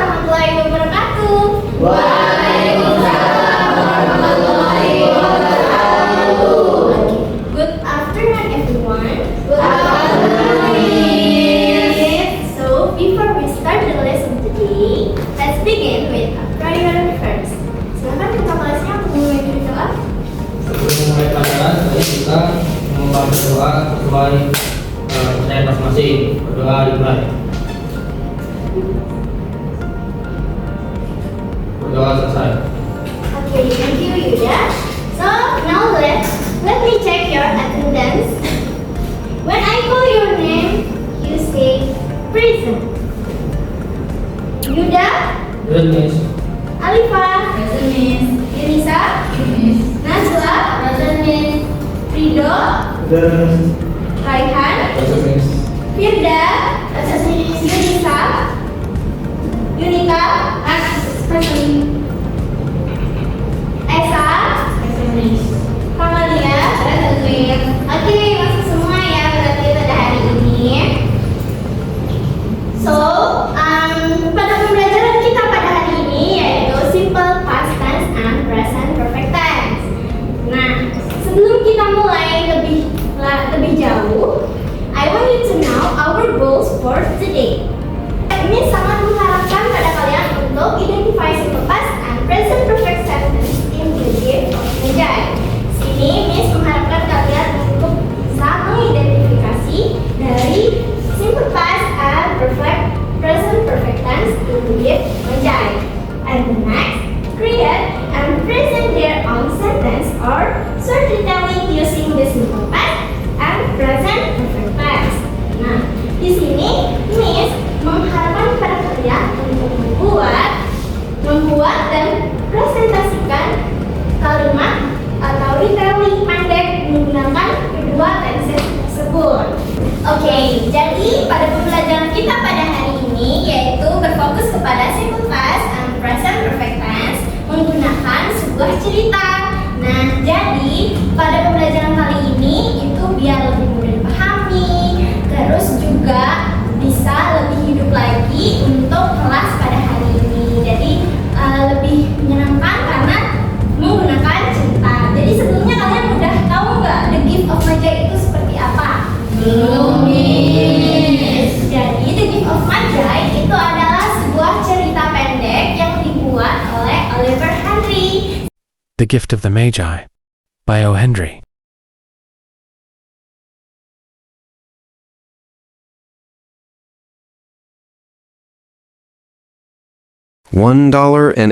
warahmatullahi wabarakatuh. Waalaikumsalam warahmatullahi wabarakatuh. Good afternoon, everyone. Good afternoon. So, before we start the lesson today, let's begin with a prayer first. Silakan ketua kelasnya untuk mulai berdoa. Sebelum memulai pelajaran, mari kita membaca doa sesuai percayaan masing-masing. Berdoa dimulai. Berdoa selesai. Okay, thank you, Yuda. So, now let me check your attendance. When I call your name, you say present. Yuda, Good, Miss. Alifa, present miss. Yunisa, miss. Najwa, present miss. Rido, Raihan, Present, Miss. Firda, present miss. Yunisa, Yunika, present miss. Esa, present miss. Kamalia, present miss. Oke, masuk semua ya berarti pada hari ini. So, pada pembelajaran kita pada hari ini yaitu simple past tense and present perfect tense. Nah, sebelum kita mulai lebih jauh, I want you to know our goals for today. Ini sangat mengharapkan pada kalian untuk identify simple past and present perfect sentence in the gift of Mejai. Sini Miss mengharapkan kalian untuk bisa mengidentifikasi dari simple past and present perfect tense in the gift Mejai. And the next, create and present their own sentence or storytelling using the simple past and present perfect tense. Nah, di sini Miss mengharapkan pada kalian untuk membuat dan presentasikan kalimat atau retelling pendek menggunakan kedua tenses tersebut. Oke, jadi pada pembelajaran kita pada hari ini yaitu berfokus kepada simple past and present perfect tense menggunakan sebuah cerita. Nah, jadi pada pembelajaran kali ini itu biar lebih mudah dipahami, terus juga bisa lebih hidup lagi untuk kelas pada hari ini. Jadi lebih menyenangkan karena menggunakan cerita. Jadi sebelumnya kalian udah tahu nggak The Gift of Mejai itu seperti apa? Belum, Miss. Jadi The Gift of Mejai itu adalah sebuah cerita pendek yang dibuat oleh Oliver Henry. The Gift of the Magi by O. Henry. $1.87.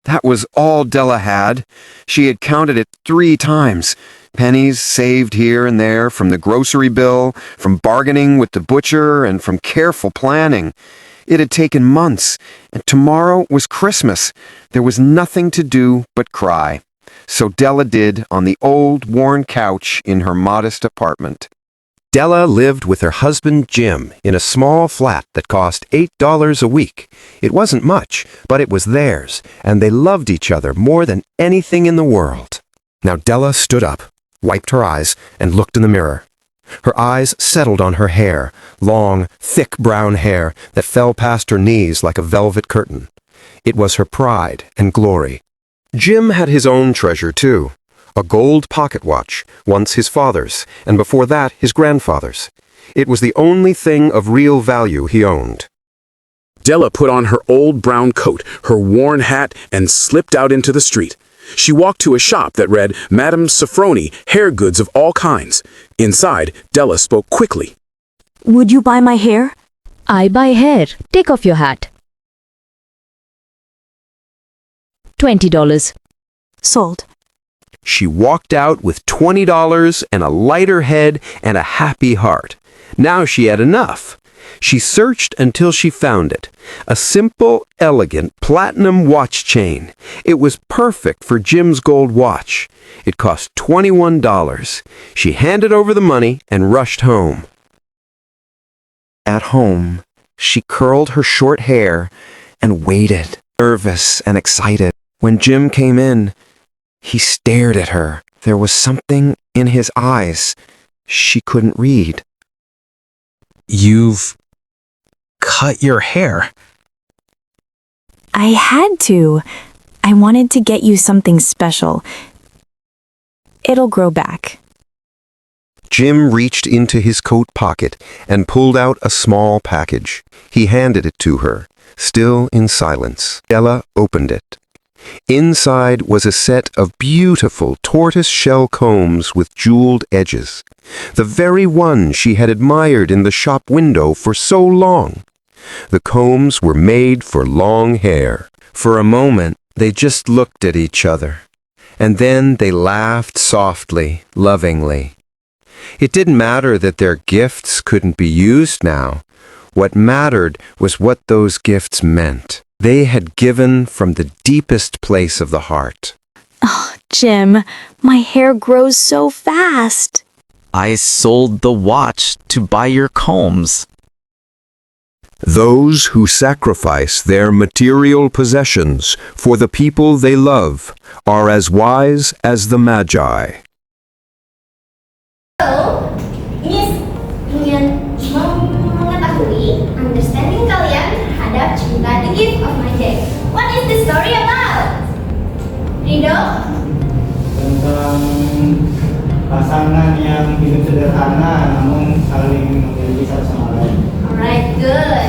That was all Della had. She had counted it 3 times. Pennies saved here and there from the grocery bill, from bargaining with the butcher, and from careful planning. It had taken months, and tomorrow was Christmas. There was nothing to do but cry. So Della did on the old, worn couch in her modest apartment. Della lived with her husband Jim in a small flat that cost $8 a week. It wasn't much, but it was theirs, and they loved each other more than anything in the world. Now Della stood up, wiped her eyes, and looked in the mirror. Her eyes settled on her hair, long, thick brown hair that fell past her knees like a velvet curtain. It was her pride and glory. Jim had his own treasure, too. A gold pocket watch, once his father's, and before that his grandfather's. It was the only thing of real value he owned. Della put on her old brown coat, her worn hat, and slipped out into the street. She walked to a shop that read Madame Sofroni, hair goods of all kinds. Inside, Della spoke quickly. Would you buy my hair? I buy hair. Take off your hat. $20. Sold. She walked out with $20 and a lighter head and a happy heart. Now she had enough. She searched until she found it. A simple, elegant, platinum watch chain. It was perfect for Jim's gold watch. It cost $21. She handed over the money and rushed home. At home, she curled her short hair and waited, nervous and excited. When Jim came in, he stared at her. There was something in his eyes she couldn't read. You've cut your hair. I had to. I wanted to get you something special. It'll grow back. Jim reached into his coat pocket and pulled out a small package. He handed it to her, still in silence. Della opened it. Inside was a set of beautiful tortoise-shell combs with jeweled edges, the very one she had admired in the shop window for so long. The combs were made for long hair. For a moment, they just looked at each other, and then they laughed softly, lovingly. It didn't matter that their gifts couldn't be used now. What mattered was what those gifts meant. They had given from the deepest place of the heart. Jim, my hair grows so fast. I sold the watch to buy your combs. Those who sacrifice their material possessions for the people they love are as wise as the Magi. So, Miss ingin mengetahui understanding kalian terhadap cerita The Gift of Magi. What is the story about? Rido? Tentang pasangan yang hidup sederhana namun saling memiliki satu sama lain. Alright, good.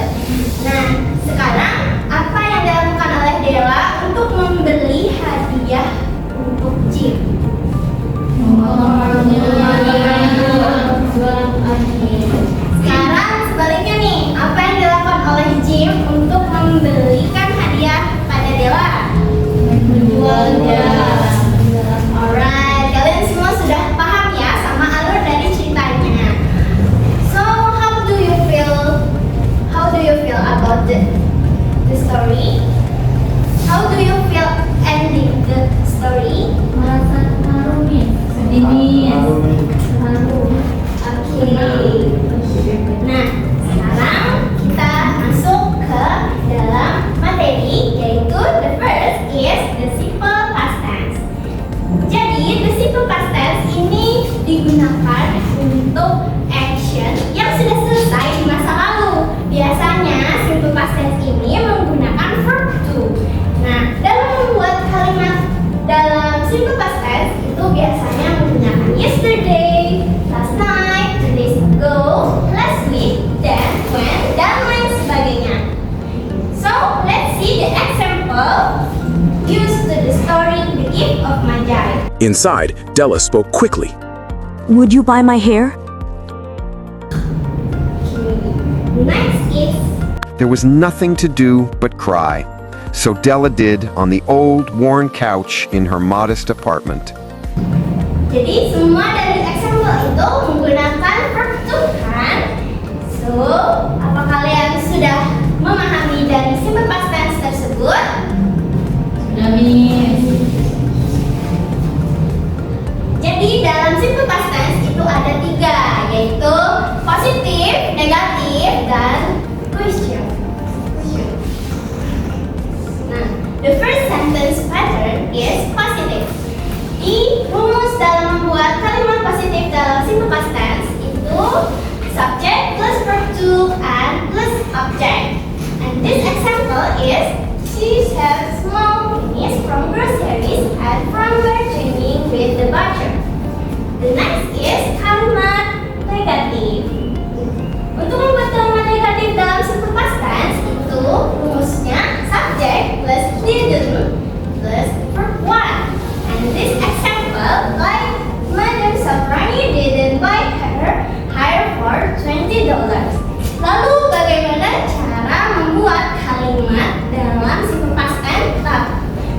Nah, sekarang apa yang dilakukan oleh Della untuk membeli hadiah untuk Jim? Sekarang sebaliknya nih, apa yang dilakukan oleh Jim untuk membelikan hadiah pada Della? Menjualnya. Alright, kalian semua sudah paham ya sama alur dari ceritanya. So, how do you feel about the story? How do you feel ending the story? Merasa haru nih, sedih nih. Oke. Nah, sekarang kita masuk ke dalam materi, yaitu the first is the simple past tense. Jadi, the simple past tense ini digunakan untuk action yang sudah selesai di masa lalu. Biasanya, simple past tense ini menggunakan verb to. Nah, dalam membuat kalimat dalam simple past tense itu biasanya menggunakan yesterday, last night, 2 days ago, last week, then, when, dan lain sebagainya. So, let's see the example used to the story The Gift of Magi. Inside, Della spoke quickly. Would you buy my hair? Next is There was nothing to do but cry. So Della did on the old, worn couch in her modest apartment. jadi semua dari example itu menggunakan verb to kan? So, apa kalian sudah memahami dari simple past tense tersebut? Sudah, Miss. Jadi dalam simple past tense itu ada 3, yaitu positif, negatif, dan question. Nah, the first sentence pattern is positive. Di rumus dalam membuat kalimat positif dalam simple past tense itu subject plus verb to and plus object. And this example is she has small minis from groceries and from bargaining with the butcher. The next is kalimat negatif. Untuk membuat kalimat negatif dalam simple past tense itu rumusnya subject plus didn't plus verb one. And this example, like Madam Safrani didn't buy her hair for $20. Lalu bagaimana cara membuat kalimat dalam simple past tense?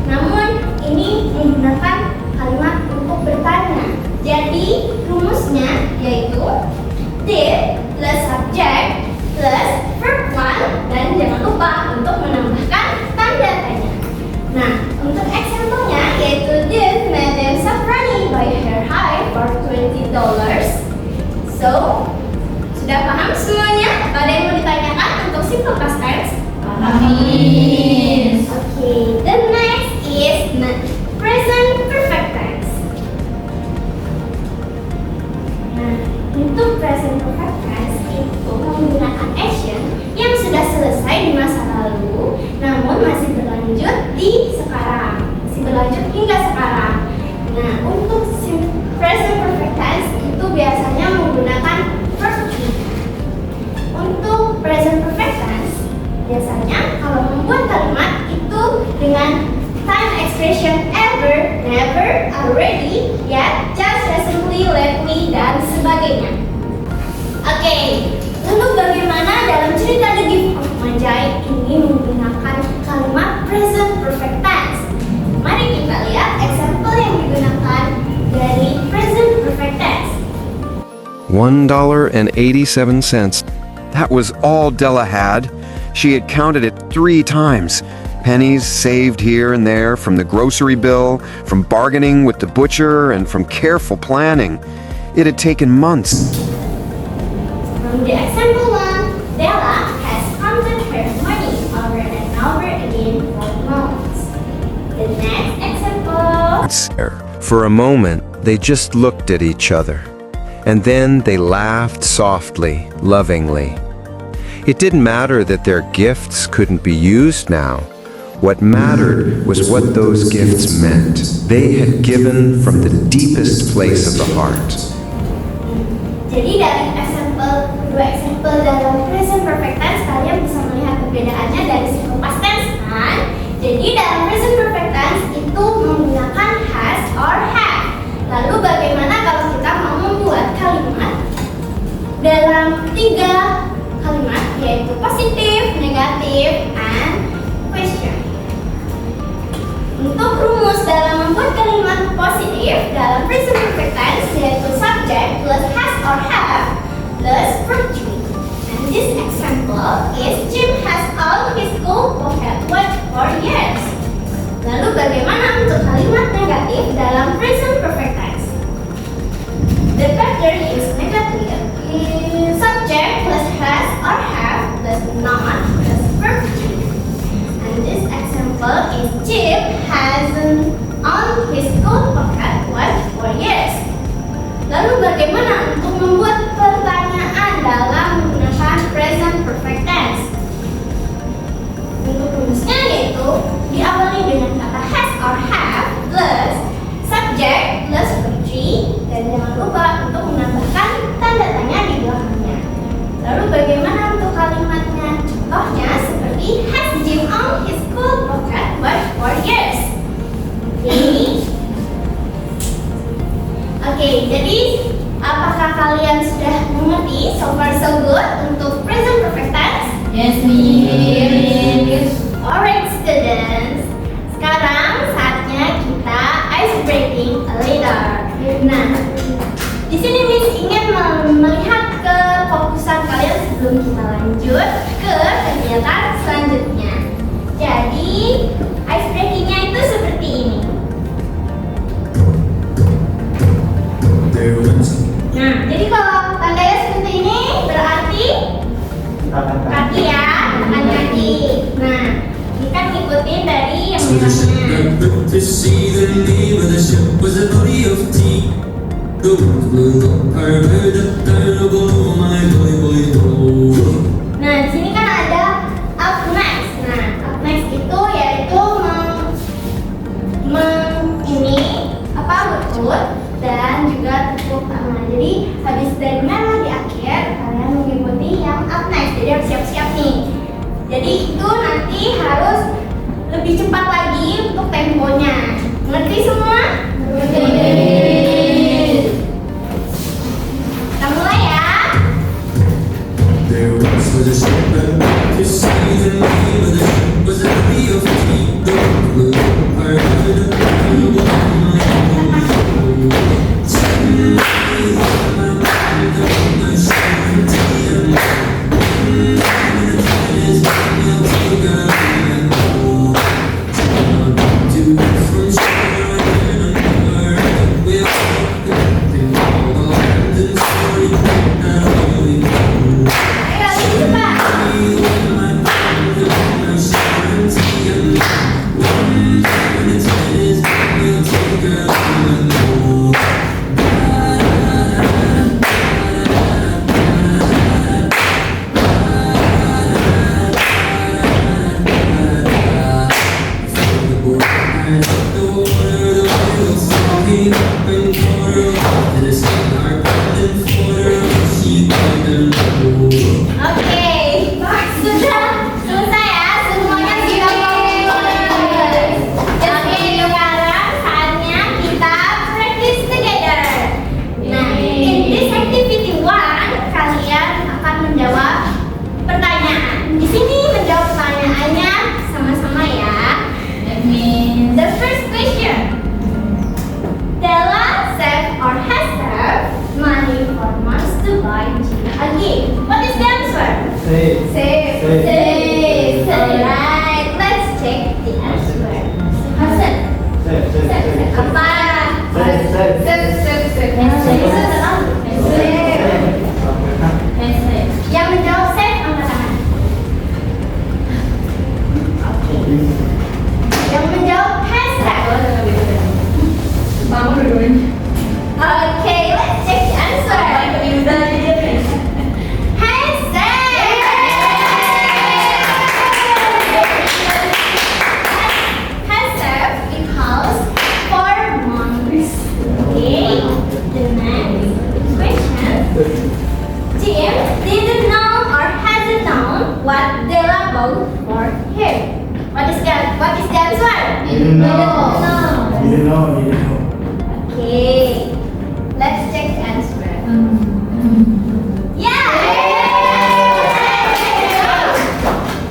Namun ini menggunakan kalimat untuk bertanya. Jadi rumusnya yaitu did plus subject plus verb one, dan jangan lupa untuk menambahkan tanda tanya. Nah, untuk example-nya yaitu did Madam Safrani buy her hair for $20? So, sudah paham semuanya? Ada yang mau ditanyakan untuk simple past tense? Paham. Okay, the next is present perfect tense. Nah, untuk present perfect tense itu menggunakan action yang sudah selesai di masa lalu namun masih berlanjut Biasanya kalau membuat kalimat itu dengan time expression ever, never, already, yet, just, recently, lately, dan sebagainya. Oke, lalu bagaimana dalam cerita The Gift of Magi ini menggunakan kalimat present perfect tense? Mari kita lihat example yang digunakan dari present perfect tense. $1.87. That was all Della had. She had counted it 3 times. Pennies saved here and there from the grocery bill, from bargaining with the butcher, and from careful planning. It had taken months. From the example one, Della has counted her money over and over again for months. The next example. For a moment, they just looked at each other. And then they laughed softly, lovingly. It didn't matter that their gifts couldn't be used now. What mattered was what those gifts meant. They had given from the deepest place of the heart. Jadi dari dua example dalam present perfect tense, kalian bisa melihat perbedaannya dari simple past tense kan? Jadi dalam present perfect tense itu menggunakan has or have. Lalu bagaimana kalau kita mau membuat kalimat dalam 3 kalimat, yaitu positif, negatif, and question. Untuk rumus dalam membuat kalimat positif dalam present perfect tense, yaitu subject plus has or have plus verb 3. And this example is Jim has all his gold pocket watch for years. Lalu bagaimana untuk kalimat negatif dalam present perfect tense? The pattern is negative is subject plus has or have plus not plus verb 3. And this example is Chip hasn't on his coat pocket watch for years. Lalu bagaimana untuk membuat pertanyaan dalam menggunakan present perfect tense? Untuk rumusnya yaitu diawali dengan kata has or have plus subject plus verb 3, dan jangan lupa untuk menambahkan tanda tanya di belakangnya. Lalu bagaimana untuk kalimatnya? Contohnya seperti has Jim on his coat pocket watch for years. Oke, jadi apakah kalian sudah mengerti so far so good untuk present perfect tense? Yes, Miss. Alright students, sekarang saatnya kita ice breaking a little. Nah, di sini Miss ingin melihat kefokusan kalian sebelum kita lanjut ke kegiatan selanjutnya. Jadi, ice breakingnya itu seperti ini. Nah, jadi kalau tandanya seperti ini berarti kaki ya, bukan kaki. Nah, ini kan ngikutin dari yang belakangnya. Nah, di sini kan ada up next. Nah, up next itu yaitu berikut dan juga tepuk tangan. Jadi habis dari merah di akhir, kalian mengikuti yang up next. Jadi harus siap-siap nih. Jadi itu nanti harus lebih cepat lagi untuk temponya. Ngerti semua? Kita mulai ya. Yang menjawab hashtag. Oke, let's check the answer. Hashtag equals 4 months. Okay, the next question. Jim didn't know or hasn't known what Della bought for him. What is the answer? Didn't know. Didn't know. Okay, let's check the answer. Yeah.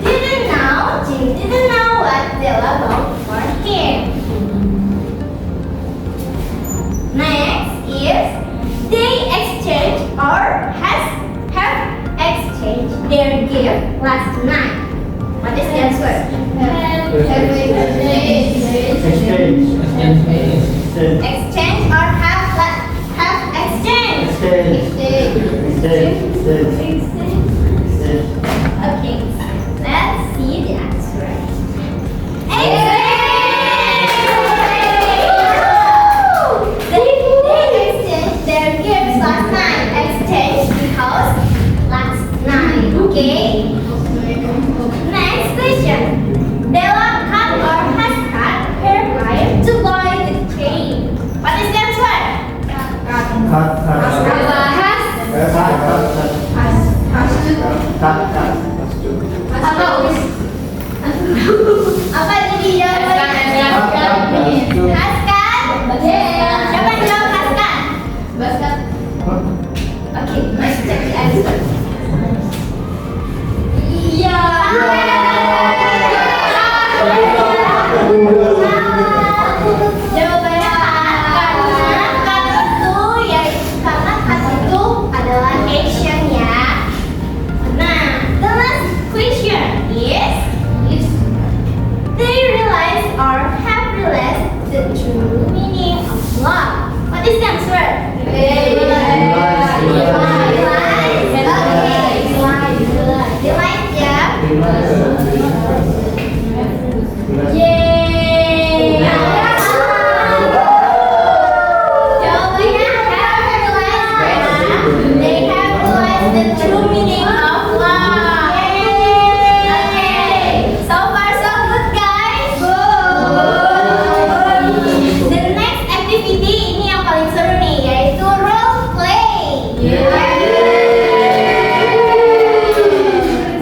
Didn't know. Jim didn't know what Della bought for him. Next is they exchanged or have exchanged their gift last night. What is the answer? Exchange or have exchange. Okay, let's see the answer. They exchanged their gifts last night. Exchange because last night. Okay. Next question. Della cut or has cut her hair to buy the chain. What is the answer? Apa jadi jawabannya? Haskan? Siapa yang jawab Haskan? Oke, let's check the answer. Iya. Jawabannya karena cut itu adalah action ya. Nah, the last question is they realize or have realized the true meaning of love. What is the answer? Realize ya. Yeay. Jawabannya have realized. They have realized the true meaning of love. Okay. So far so good guys. The next activity ini yang paling seru nih, yaitu role play.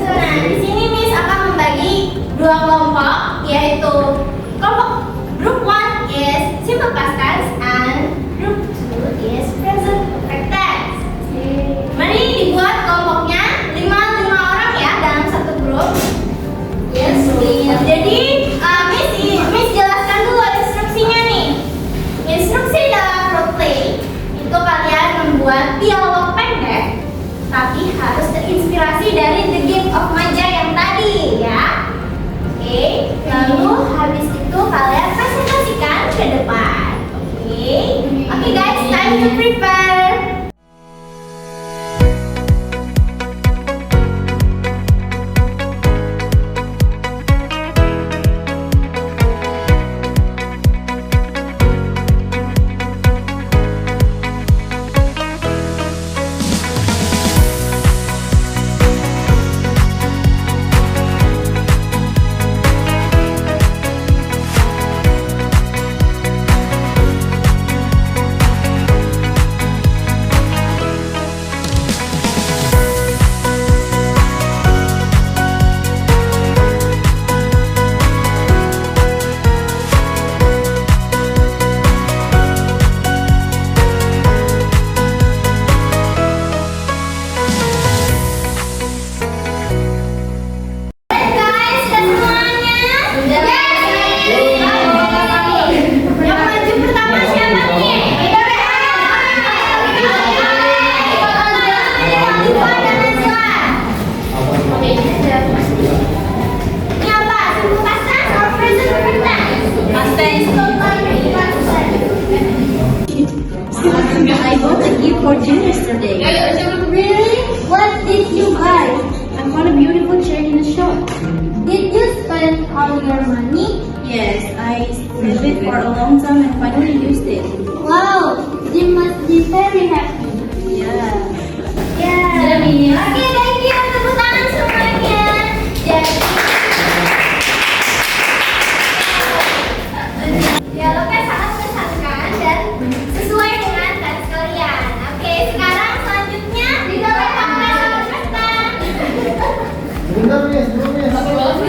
Nah, di sini Miss akan membagi dua kelompok, yaitu kelompok group 1 is simple past tense and group 2 is present perfect tense. Mari dibuat kelompoknya 5 orang ya dalam satu grup. Yes, please. Jadi Miss jelaskan dulu instruksinya nih. Instruksi dalam role play itu kalian membuat dialog pendek, tapi harus terinspirasi dari The Gift of Maja yang tadi ya. Oke, lalu habis itu kalian presentasikan ke depan. Oke guys, time to prepare. Really? What did you buy? I bought a beautiful chair in the shop. Did you spend all your money? Yes, I saved it for a long time and finally used it. Wow, you must be very happy. Yeah. Yeah. Oke, thank you. Tepuk tangan semuanya. Jadi, dialognya sangat mengesankan dan sesuai dengan teks kalian. Oke, sekarang selanjutnya dialog pakai sama Tristan.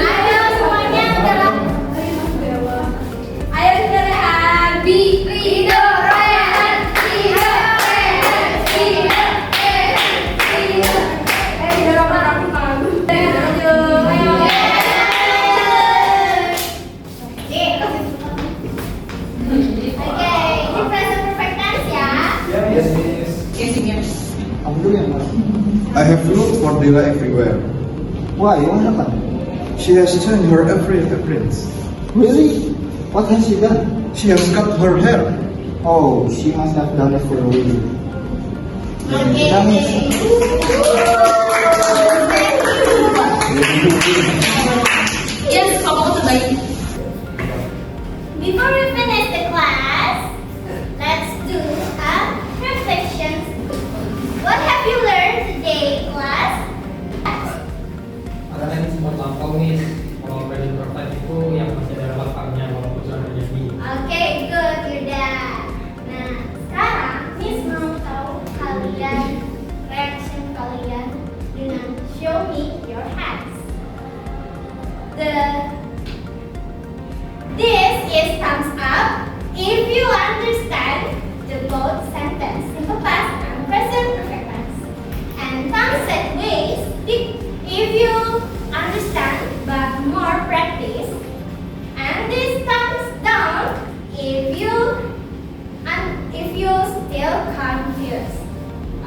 Ayo semuanya dalam. Ayo kita rehat. Video rehat. Oke, ini present perfect tense ya. I have looked for Dila everywhere. Why? What happened? She has changed her every appearance. Really? What has she done? She has cut her hair. Oh, she must have done it for a reason. Yes, kamu terbaik. Before we finish the class, let's do a reflection. What have you learned today, class? Karena ini sempat lampau nih, kalau present perfect itu yang masih ada belakangnya walaupun sudah terjadi. Oke, good, Yuda. Nah, sekarang Miss mau tahu kalian reaction kalian dengan show me your hands. This is thumbs up if you understand the both sentence, simple past and present perfect tense. And thumbs sideways if you understand but more practice. And this thumbs down if you still confused.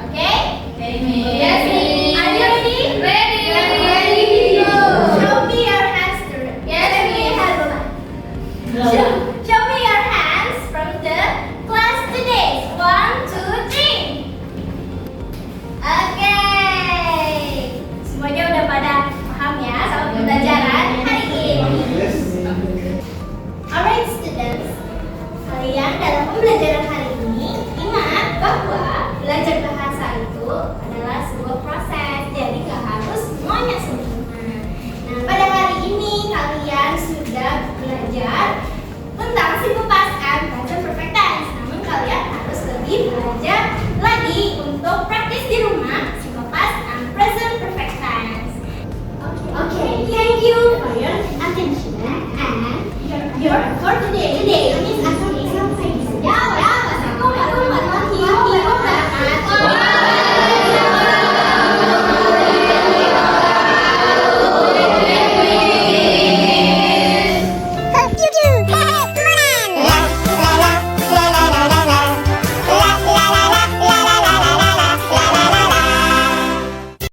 Okay? Yes. Are you ready? Ready. Show me your hands. Yes. Show me your hands.